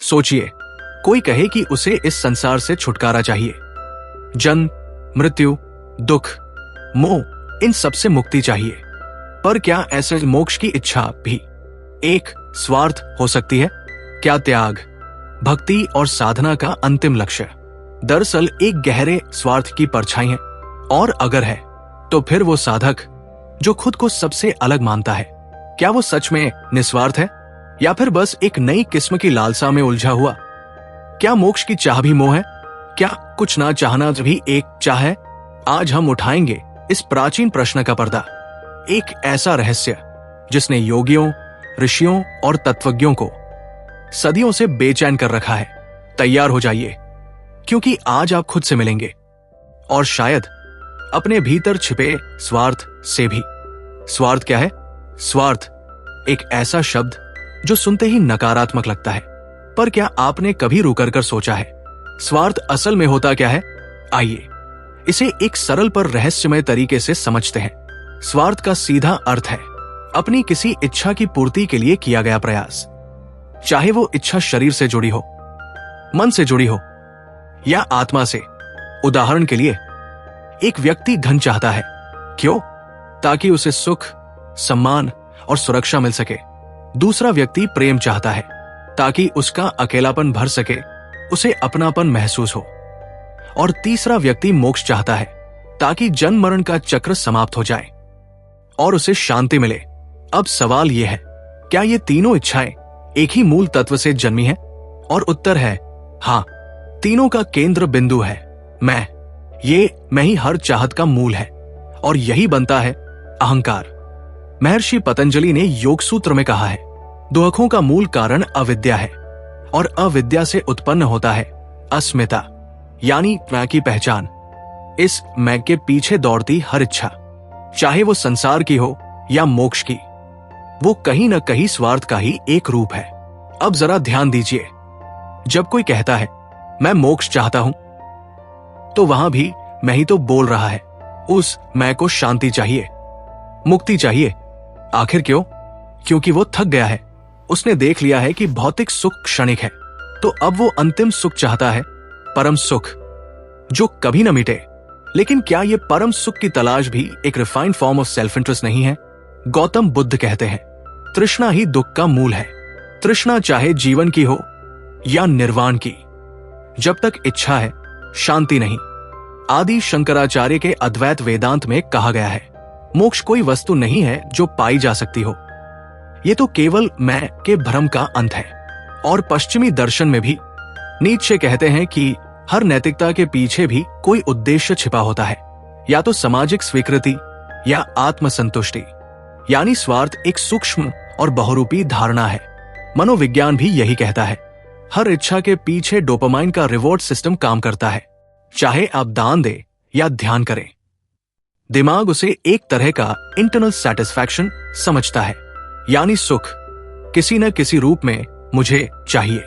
सोचिए, कोई कहे कि उसे इस संसार से छुटकारा चाहिए, जन्म, मृत्यु, दुख, मोह, इन सब से मुक्ति चाहिए। पर क्या ऐसे मोक्ष की इच्छा भी एक स्वार्थ हो सकती है? क्या त्याग, भक्ति और साधना का अंतिम लक्ष्य दरअसल एक गहरे स्वार्थ की परछाई है? और अगर है, तो फिर वो साधक जो खुद को सबसे अलग मानता है, क्या वो सच में निस्वार्थ है या फिर बस एक नई किस्म की लालसा में उलझा हुआ? क्या मोक्ष की चाह भी मोह है? क्या कुछ ना चाहना भी एक चाह है? आज हम उठाएंगे इस प्राचीन प्रश्न का पर्दा, एक ऐसा रहस्य जिसने योगियों, ऋषियों और तत्वज्ञों को सदियों से बेचैन कर रखा है। तैयार हो जाइए, क्योंकि आज आप खुद से मिलेंगे और शायद अपने भीतर छिपे स्वार्थ से भी। स्वार्थ क्या है? स्वार्थ एक ऐसा शब्द जो सुनते ही नकारात्मक लगता है, पर क्या आपने कभी रुकर कर सोचा है स्वार्थ असल में होता क्या है? आइए इसे एक सरल पर रहस्यमय तरीके से समझते हैं। स्वार्थ का सीधा अर्थ है अपनी किसी इच्छा की पूर्ति के लिए किया गया प्रयास, चाहे वो इच्छा शरीर से जुड़ी हो, मन से जुड़ी हो या आत्मा से। उदाहरण के लिए, एक व्यक्ति धन चाहता है, क्यों? ताकि उसे सुख, सम्मान और सुरक्षा मिल सके। दूसरा व्यक्ति प्रेम चाहता है ताकि उसका अकेलापन भर सके, उसे अपनापन महसूस हो। और तीसरा व्यक्ति मोक्ष चाहता है ताकि जन्म मरण का चक्र समाप्त हो जाए और उसे शांति मिले। अब सवाल यह है, क्या ये तीनों इच्छाएं एक ही मूल तत्व से जन्मी हैं? और उत्तर है हाँ। तीनों का केंद्र बिंदु है मैं। ये मैं ही हर चाहत का मूल है और यही बनता है अहंकार। महर्षि पतंजलि ने योग सूत्र में कहा है, दुखों का मूल कारण अविद्या है और अविद्या से उत्पन्न होता है अस्मिता, यानी मैं की पहचान। इस मैं के पीछे दौड़ती हर इच्छा, चाहे वो संसार की हो या मोक्ष की, वो कहीं न कहीं स्वार्थ का ही एक रूप है। अब जरा ध्यान दीजिए, जब कोई कहता है मैं मोक्ष चाहता हूं, तो वहां भी मैं ही तो बोल रहा है। उस मैं को शांति चाहिए, मुक्ति चाहिए। आखिर क्यों? क्योंकि वो थक गया है। उसने देख लिया है कि भौतिक सुख क्षणिक है, तो अब वो अंतिम सुख चाहता है, परम सुख जो कभी न मिटे। लेकिन क्या ये परम सुख की तलाश भी एक refined form of self interest नहीं है? गौतम बुद्ध कहते हैं, तृष्णा ही दुख का मूल है। तृष्णा चाहे जीवन की हो या निर्वाण की, जब तक इच्छा है, शांति नहीं। आदि शंकराचार्य के अद्वैत वेदांत में कहा गया है, मोक्ष कोई वस्तु नहीं है जो पाई जा सकती हो, ये तो केवल मैं के भ्रम का अंत है। और पश्चिमी दर्शन में भी नीत्शे कहते हैं कि हर नैतिकता के पीछे भी कोई उद्देश्य छिपा होता है, या तो सामाजिक स्वीकृति या आत्मसंतुष्टि। यानी स्वार्थ एक सूक्ष्म और बहुरूपी धारणा है। मनोविज्ञान भी यही कहता है, हर इच्छा के पीछे डोपामाइन का रिवॉर्ड सिस्टम काम करता है, चाहे आप दान दें या ध्यान करें। दिमाग उसे एक तरह का इंटरनल सेटिस्फैक्शन समझता है, यानी सुख किसी न किसी रूप में मुझे चाहिए।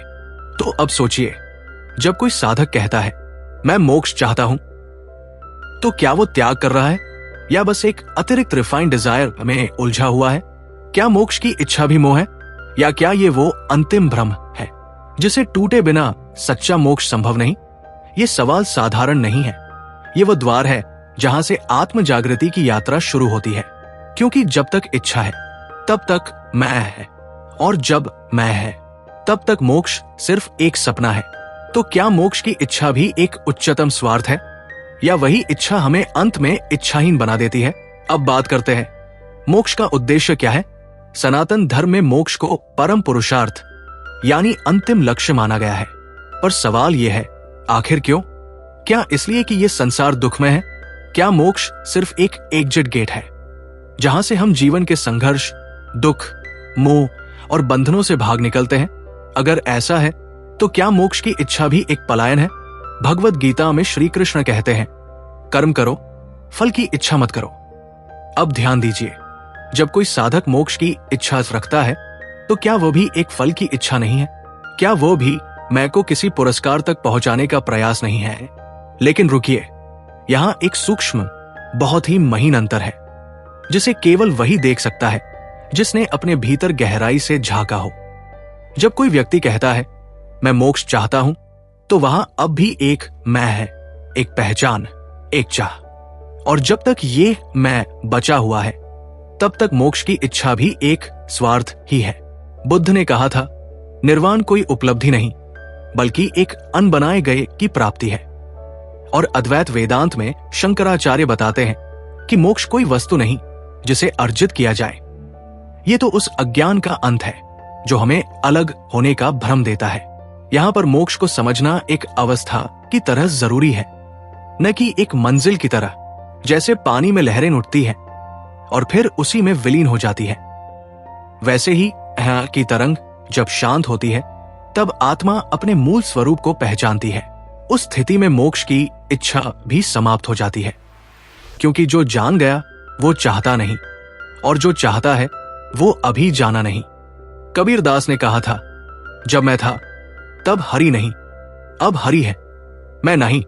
तो अब सोचिए, जब कोई साधक कहता है मैं मोक्ष चाहता हूं, तो क्या वो त्याग कर रहा है या बस एक अतिरिक्त रिफाइंड डिजायर में उलझा हुआ है? क्या मोक्ष की इच्छा भी मोह है, या क्या ये वो अंतिम भ्रम है जिसे टूटे बिना सच्चा मोक्ष संभव नहीं? ये सवाल साधारण नहीं है, ये वो द्वार है जहां से आत्म जागृति की यात्रा शुरू होती है। क्योंकि जब तक इच्छा है तब तक मैं है, और जब मैं है तब तक मोक्ष सिर्फ एक सपना है। तो क्या मोक्ष की इच्छा भी एक उच्चतम स्वार्थ है, या वही इच्छा हमें अंत में इच्छाहीन बना देती है? अब बात करते हैं, मोक्ष का उद्देश्य क्या है? सनातन धर्म में मोक्ष को परम पुरुषार्थ यानी अंतिम लक्ष्य माना गया है। पर सवाल यह है, आखिर क्यों? क्या इसलिए कि यह संसार दुखमय है? क्या मोक्ष सिर्फ एक एग्जिट गेट है जहां से हम जीवन के संघर्ष, दुख, मोह और बंधनों से भाग निकलते हैं? अगर ऐसा है, तो क्या मोक्ष की इच्छा भी एक पलायन है? भगवत गीता में श्री कृष्ण कहते हैं, कर्म करो, फल की इच्छा मत करो। अब ध्यान दीजिए, जब कोई साधक मोक्ष की इच्छा रखता है, तो क्या वो भी एक फल की इच्छा नहीं है? क्या वो भी मैं को किसी पुरस्कार तक पहुंचाने का प्रयास नहीं है? लेकिन रुकिए, यहां एक सूक्ष्म, बहुत ही महीन अंतर है जिसे केवल वही देख सकता है जिसने अपने भीतर गहराई से झांका हो। जब कोई व्यक्ति कहता है मैं मोक्ष चाहता हूं, तो वहां अब भी एक मैं है, एक पहचान, एक चाह। और जब तक ये मैं बचा हुआ है, तब तक मोक्ष की इच्छा भी एक स्वार्थ ही है। बुद्ध ने कहा था, निर्वाण कोई उपलब्धि नहीं, बल्कि एक अनबनाए गए की प्राप्ति है। और अद्वैत वेदांत में शंकराचार्य बताते हैं कि मोक्ष कोई वस्तु नहीं जिसे अर्जित किया जाए। ये तो उस अज्ञान का अंत है जो हमें अलग होने का भ्रम देता है। यहां पर मोक्ष को समझना एक अवस्था की तरह जरूरी है, न कि एक मंजिल की तरह। जैसे पानी में लहरें उठती हैं और फिर उसी में विलीन हो जाती है, वैसे ही अहं की तरंग जब शांत होती है, तब आत्मा अपने मूल स्वरूप को पहचानती है। उस स्थिति में मोक्ष की इच्छा भी समाप्त हो जाती है, क्योंकि जो जान गया वो चाहता नहीं, और जो चाहता है वो अभी जाना नहीं। कबीरदास ने कहा था, जब मैं था तब हरि नहीं, अब हरि है, मैं नहीं।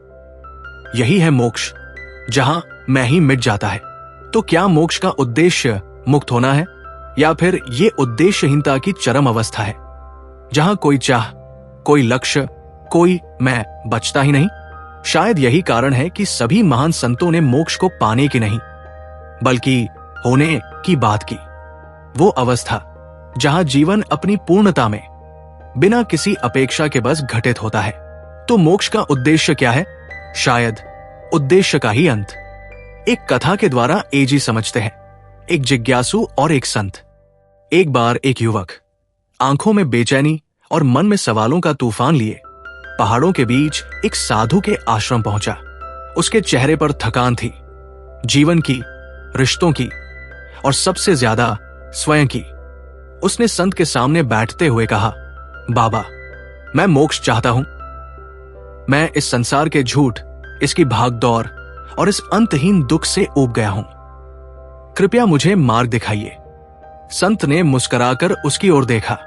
यही है मोक्ष, जहां मैं ही मिट जाता है। तो क्या मोक्ष का उद्देश्य मुक्त होना है, या फिर ये उद्देश्यहीनता की चरम अवस्था है, जहां कोई चाह, कोई लक्ष्य, कोई मैं बचता ही नहीं? शायद यही कारण है कि सभी महान संतों ने मोक्ष को पाने की नहीं, बल्कि होने की बात की। वो अवस्था जहां जीवन अपनी पूर्णता में बिना किसी अपेक्षा के बस घटित होता है। तो मोक्ष का उद्देश्य क्या है? शायद उद्देश्य का ही अंत। एक कथा के द्वारा एजी समझते हैं, एक जिज्ञासु और एक संत। एक बार एक युवक आंखों में बेचैनी और मन में सवालों का तूफान लिए पहाड़ों के बीच एक साधु के आश्रम पहुंचा। उसके चेहरे पर थकान थी, जीवन की, रिश्तों की, और सबसे ज्यादा स्वयं की। उसने संत के सामने बैठते हुए कहा, बाबा, मैं मोक्ष चाहता हूं। मैं इस संसार के झूठ, इसकी भागदौड़ और इस अंतहीन दुख से ऊब गया हूं। कृपया मुझे मार्ग दिखाइए। संत ने मुस्कुराकर उसकी ओर देखा,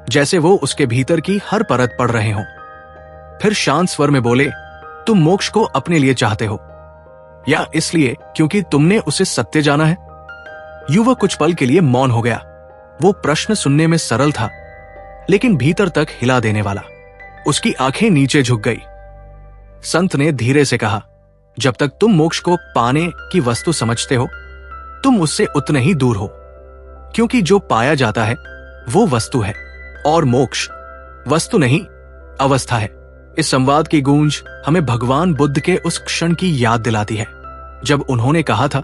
जैसे वो उसके भीतर की हर परत पढ़ रहे हों। फिर शांत स्वर में बोले, तुम मोक्ष को अपने लिए चाहते हो, या इसलिए क्योंकि तुमने उसे सत्य जाना है? युवक कुछ पल के लिए मौन हो गया। वो प्रश्न सुनने में सरल था, लेकिन भीतर तक हिला देने वाला। उसकी आंखें नीचे झुक गई। संत ने धीरे से कहा, जब तक तुम मोक्ष को पाने की वस्तु समझते हो, तुम उससे उतने ही दूर हो, क्योंकि जो पाया जाता है वो वस्तु है, और मोक्ष वस्तु नहीं, अवस्था है। इस संवाद की गूंज हमें भगवान बुद्ध के उस क्षण की याद दिलाती है, जब उन्होंने कहा था,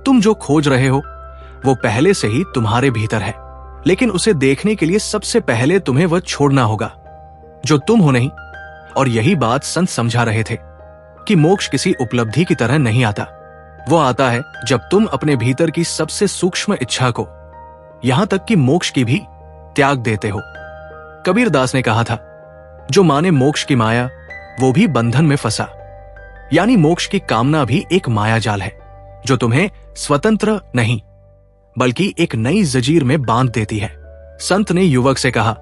तुम जो खोज रहे हो वो पहले से ही तुम्हारे भीतर है, लेकिन उसे देखने के लिए सबसे पहले तुम्हें वह छोड़ना होगा जो तुम हो नहीं। और यही बात संत समझा रहे थे कि मोक्ष किसी उपलब्धि की तरह नहीं आता। वो आता है जब तुम अपने भीतर की सबसे सूक्ष्म इच्छा को, यहां तक कि मोक्ष की भी, त्याग देते हो। कबीरदास ने कहा था, जो माने मोक्ष की माया वो भी बंधन में फंसा। यानी मोक्ष की कामना भी एक माया जाल है जो तुम्हें स्वतंत्र नहीं बल्कि एक नई जंजीर में बांध देती है। संत ने युवक से कहा,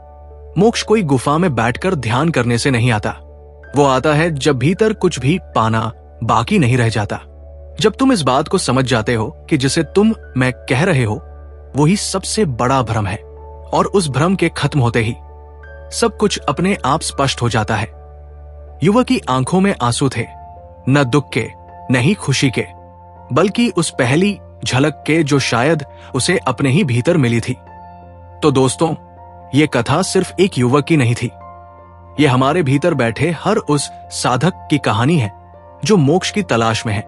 मोक्ष कोई गुफा में बैठकर ध्यान करने से नहीं आता। वो आता है जब भीतर कुछ भी पाना बाकी नहीं रह जाता। जब तुम इस बात को समझ जाते हो कि जिसे तुम मैं कह रहे हो वही सबसे बड़ा भ्रम है, और उस भ्रम के खत्म होते ही सब कुछ अपने आप स्पष्ट हो जाता है। युवक की आंखों में आंसू थे, न दुख के न ही खुशी के, बल्कि उस पहली झलक के जो शायद उसे अपने ही भीतर मिली थी। तो दोस्तों, ये कथा सिर्फ एक युवक की नहीं थी, ये हमारे भीतर बैठे हर उस साधक की कहानी है जो मोक्ष की तलाश में है,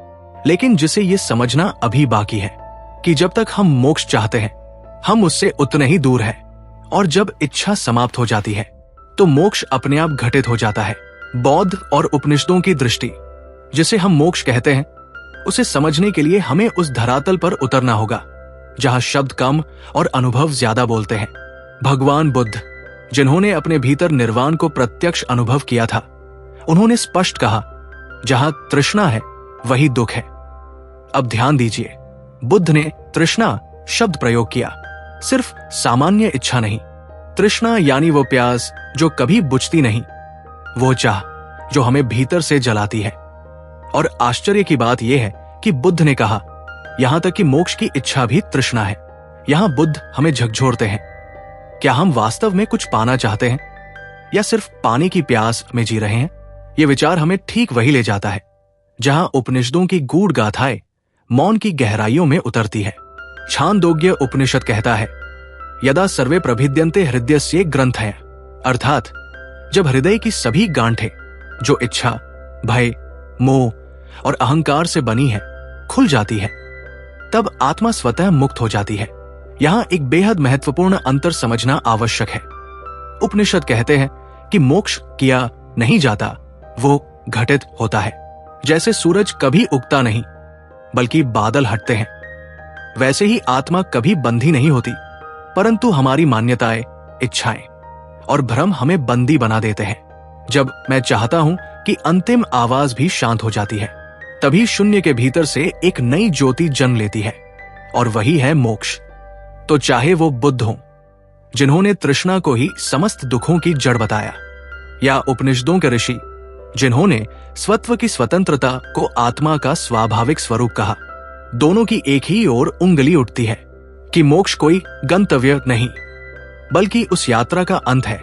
लेकिन जिसे ये समझना अभी बाकी है कि जब तक हम मोक्ष चाहते हैं हम उससे उतने ही दूर हैं, और जब इच्छा समाप्त हो जाती है तो मोक्ष अपने आप घटित हो जाता है। बौद्ध और उपनिषदों की दृष्टि, जिसे हम मोक्ष कहते हैं, उसे समझने के लिए हमें उस धरातल पर उतरना होगा जहां शब्द कम और अनुभव ज्यादा बोलते हैं। भगवान बुद्ध, जिन्होंने अपने भीतर निर्वाण को प्रत्यक्ष अनुभव किया था, उन्होंने स्पष्ट कहा, जहां तृष्णा है वही दुख है। अब ध्यान दीजिए, बुद्ध ने तृष्णा शब्द प्रयोग किया, सिर्फ सामान्य इच्छा नहीं। तृष्णा यानी वो प्यास जो कभी बुझती नहीं, वो चाह जो हमें भीतर से जलाती है। और आश्चर्य की बात यह है कि बुद्ध ने कहा, यहां तक कि मोक्ष की इच्छा भी तृष्णा है। यहां बुद्ध हमें झकझोरते हैं, क्या हम वास्तव में कुछ पाना चाहते हैं, या सिर्फ पानी की प्यास में जी रहे हैं, ये विचार हमें ठीक वही ले जाता है जहां उपनिषदों की गूढ़ गाथाएं मौन की गहराइयों में उतरती है। छांदोग्य उपनिषद कहता है, यदा सर्वे प्रभिद्यन्ते हृदयस्य ग्रंथय, अर्थात जब हृदय की सभी गांठें जो इच्छा, भय, मोह और अहंकार से बनी है खुल जाती है, तब आत्मा स्वतः मुक्त हो जाती है। यहां एक बेहद महत्वपूर्ण अंतर समझना आवश्यक है। उपनिषद कहते हैं कि मोक्ष किया नहीं जाता, वो घटित होता है। जैसे सूरज कभी उगता नहीं बल्कि बादल हटते हैं, वैसे ही आत्मा कभी बंधी नहीं होती, परंतु हमारी मान्यताएं, इच्छाएं और भ्रम हमें बंदी बना देते हैं। जब मैं चाहता हूं कि अंतिम आवाज भी शांत हो जाती है, तभी शून्य के भीतर से एक नई ज्योति जन्म लेती है, और वही है मोक्ष। तो चाहे वो बुद्ध हो, जिन्होंने तृष्णा को ही समस्त दुखों की जड़ बताया, या उपनिषदों के ऋषि जिन्होंने स्वत्व की स्वतंत्रता को आत्मा का स्वाभाविक स्वरूप कहा, दोनों की एक ही ओर उंगली उठती है कि मोक्ष कोई गंतव्य नहीं, बल्कि उस यात्रा का अंत है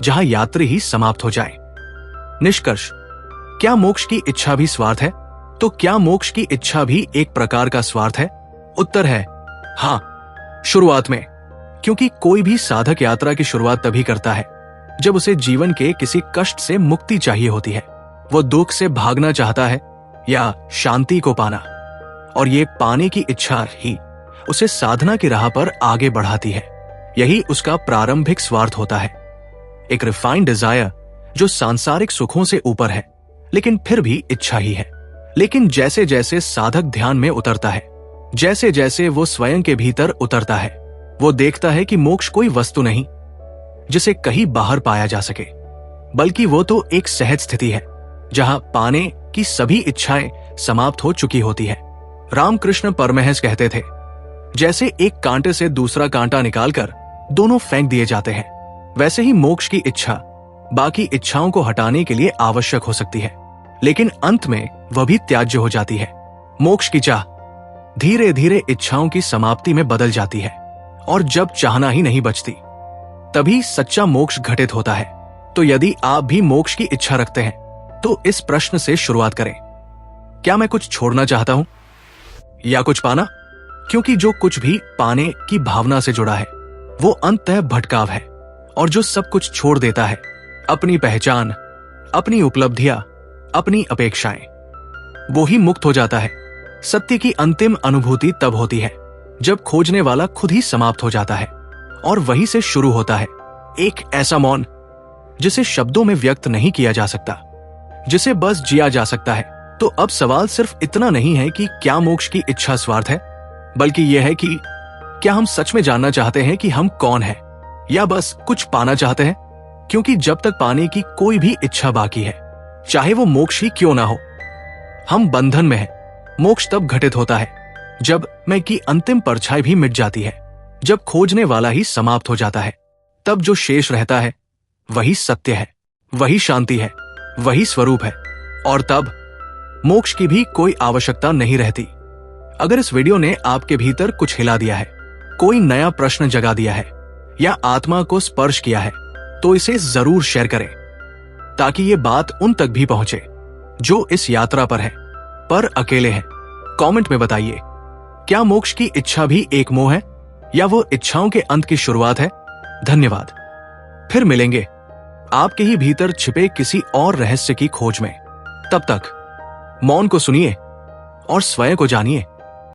जहां यात्री ही समाप्त हो जाए। निष्कर्ष, क्या मोक्ष की इच्छा भी स्वार्थ है? तो क्या मोक्ष की इच्छा भी एक प्रकार का स्वार्थ है? उत्तर है हां, शुरुआत में, क्योंकि कोई भी साधक यात्रा की शुरुआत तभी करता है जब उसे जीवन के किसी कष्ट से मुक्ति चाहिए होती है। वो दुख से भागना चाहता है या शांति को पाना, और ये पाने की इच्छा ही उसे साधना की राह पर आगे बढ़ाती है। यही उसका प्रारंभिक स्वार्थ होता है, एक रिफाइंड डिजायर जो सांसारिक सुखों से ऊपर है, लेकिन फिर भी इच्छा ही है। लेकिन जैसे जैसे साधक ध्यान में उतरता है, जैसे जैसे वो स्वयं के भीतर उतरता है, वो देखता है कि मोक्ष कोई वस्तु नहीं जिसे कहीं बाहर पाया जा सके, बल्कि वो तो एक सहज स्थिति है जहां पाने की सभी इच्छाएं समाप्त हो चुकी होती है। रामकृष्ण परमहंस कहते थे, जैसे एक कांटे से दूसरा कांटा निकालकर दोनों फेंक दिए जाते हैं, वैसे ही मोक्ष की इच्छा बाकी इच्छाओं को हटाने के लिए आवश्यक हो सकती है, लेकिन अंत में वह भी त्याज्य हो जाती है। मोक्ष की चाह धीरे धीरे इच्छाओं की समाप्ति में बदल जाती है, और जब चाहना ही नहीं बचती, तभी सच्चा मोक्ष घटित होता है। तो यदि आप भी मोक्ष की इच्छा रखते हैं, तो इस प्रश्न से शुरुआत करें, क्या मैं कुछ छोड़ना चाहता हूं या कुछ पाना? क्योंकि जो कुछ भी पाने की भावना से जुड़ा है, वो अंततः भटकाव है, और जो सब कुछ छोड़ देता है, अपनी पहचान, अपनी उपलब्धियां, अपनी अपेक्षाएं, वो ही मुक्त हो जाता है। सत्य की अंतिम अनुभूति तब होती है जब खोजने वाला खुद ही समाप्त हो जाता है, और वहीं से शुरू होता है एक ऐसा मौन जिसे शब्दों में व्यक्त नहीं किया जा सकता, जिसे बस जिया जा सकता है। तो अब सवाल सिर्फ इतना नहीं है कि क्या मोक्ष की इच्छा स्वार्थ है, बल्कि यह है कि क्या हम सच में जानना चाहते हैं कि हम कौन हैं, या बस कुछ पाना चाहते हैं? क्योंकि जब तक पाने की कोई भी इच्छा बाकी है, चाहे वो मोक्ष ही क्यों ना हो, हम बंधन में हैं। मोक्ष तब घटित होता है जब मैं की अंतिम परछाई भी मिट जाती है, जब खोजने वाला ही समाप्त हो जाता है। तब जो शेष रहता है वही सत्य है, वही शांति है, वही स्वरूप है, और तब मोक्ष की भी कोई आवश्यकता नहीं रहती। अगर इस वीडियो ने आपके भीतर कुछ हिला दिया है, कोई नया प्रश्न जगा दिया है, या आत्मा को स्पर्श किया है, तो इसे जरूर शेयर करें, ताकि ये बात उन तक भी पहुंचे जो इस यात्रा पर है, पर अकेले हैं। कमेंट में बताइए, क्या मोक्ष की इच्छा भी एक मोह है, या वो इच्छाओं के अंत की शुरुआत है? धन्यवाद। फिर मिलेंगे आपके ही भीतर छिपे किसी और रहस्य की खोज में। तब तक मौन को सुनिए और स्वयं को जानिए।